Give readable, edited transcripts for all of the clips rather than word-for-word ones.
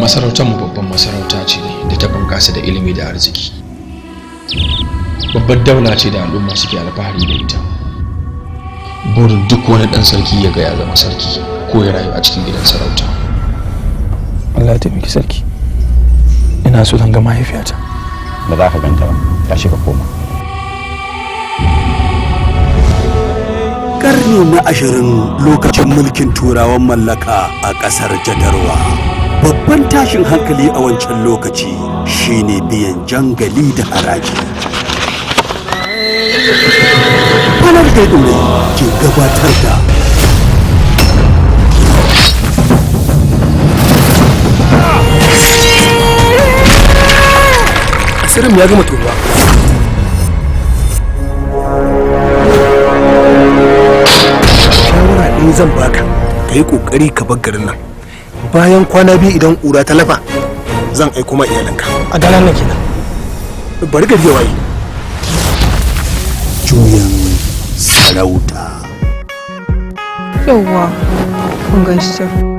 masarautar mu babban masarauta ce da ta bunkasa da ilimi da arziki. Babbar daula ce da al'umma suke alfahari da ita. Burin duk wani dan sarki ya ga ya zama sarki ko ya rayu a cikin gidan sarauta. Allah ya taimaki sarki. Ina so zan ga mahaifiyata. Ba za ka ganta ba, tashi ka koma. Karni na 20 lokacin mulkin turawan mallaka a ƙasar Jadarwa. Babban tashin hankali a wancan lokaci shine biyan jangali da haraji. Fanar da dore ke gabatar da asirin ya gama turuwa. Shawara ɗin zan baka, ka yi ƙoƙari ka bar garin nan. Bayan kwana biyu idan ƙura ta lafa, zan aiko ma iyalanka. A galan nan kenan. Bari gari ya waye. Juyan sarauta. Yawwa, kun gan shi can.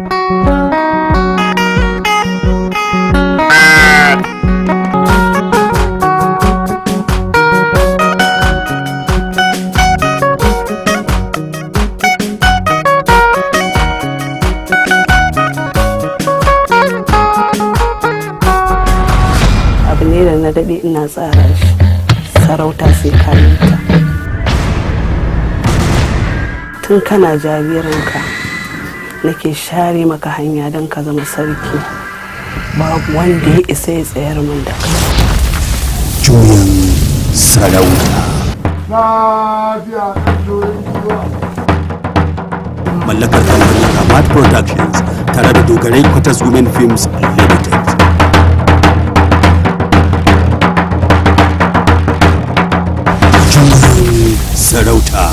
Na daɗe ina tsara shi, sarauta sai kayanka. Tun kana jaririnka nake share maka hanya don ka zama sarki, babu wanda ya isa ya tsayar min da ka. Juyan sarauta. Mallakar kamfanin Kamat Productions tare da dogarai Quarters Women Films Limited. Sarauta.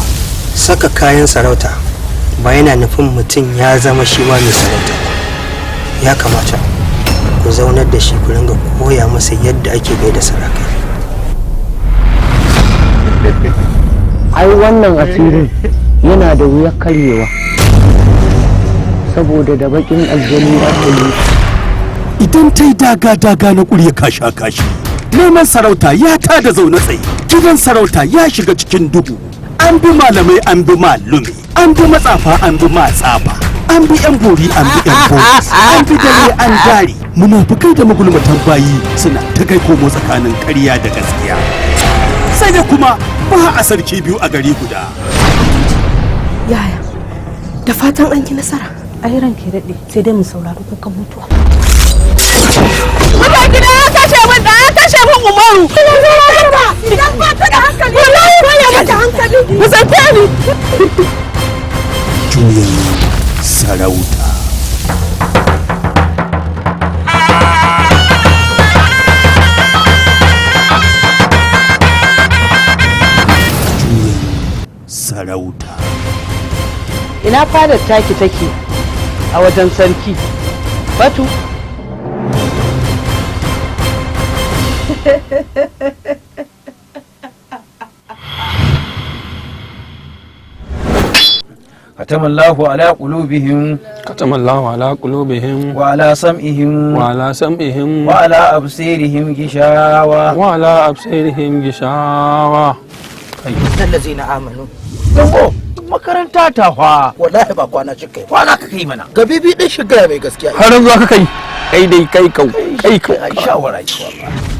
Saka kayan sarauta ba yana nufin mutum ya zama shi ma mai sarauta. Ya kamata ku zaunar da shi ku ringa koya masa yadda ake gaida sarakai. Ai wannan asirin yana da wuyar karyewa saboda da bakin aljani ya yi. Idan ta yi daga na ƙurya kashi neman sarauta ya tada zaune tsaye. Gidan sarauta ya shiga cikin duhu. An bi malamai, an bi malumi, an bi matsafa, an bi matsafa, an bi yan bori, an bi yan boris, an bi dare, an dare. Munafukai da magulmatan bayi suna ta kai komo tsakanin ƙarya da gaskiya. Sai da kuma ba a sarki biyu a gari guda. Yaya, da fatan an yi nasara. Ai ranke daɗe, sai dai mu saurari kukan mutuwa. Mutan gida ya kashe min da ya kashe min Umaru. Idan ba ka da hankali, wallahi ba ya mata hankali. Ku sake ni. Juyan sarauta. Juyan sarauta. Ina fadar taki take a wajen sarki. Batu. ختم الله على قلوبهم وعلى سمعهم وعلى أبصيرهم غشاوة الذين آمنوا makaranta ta fa wallahi ba kwana cika kwana ka kai mana gabibi din shiga mai gaskiya Har yanzu aka kai. Kai dai kai kau. ai shawara ki wallahi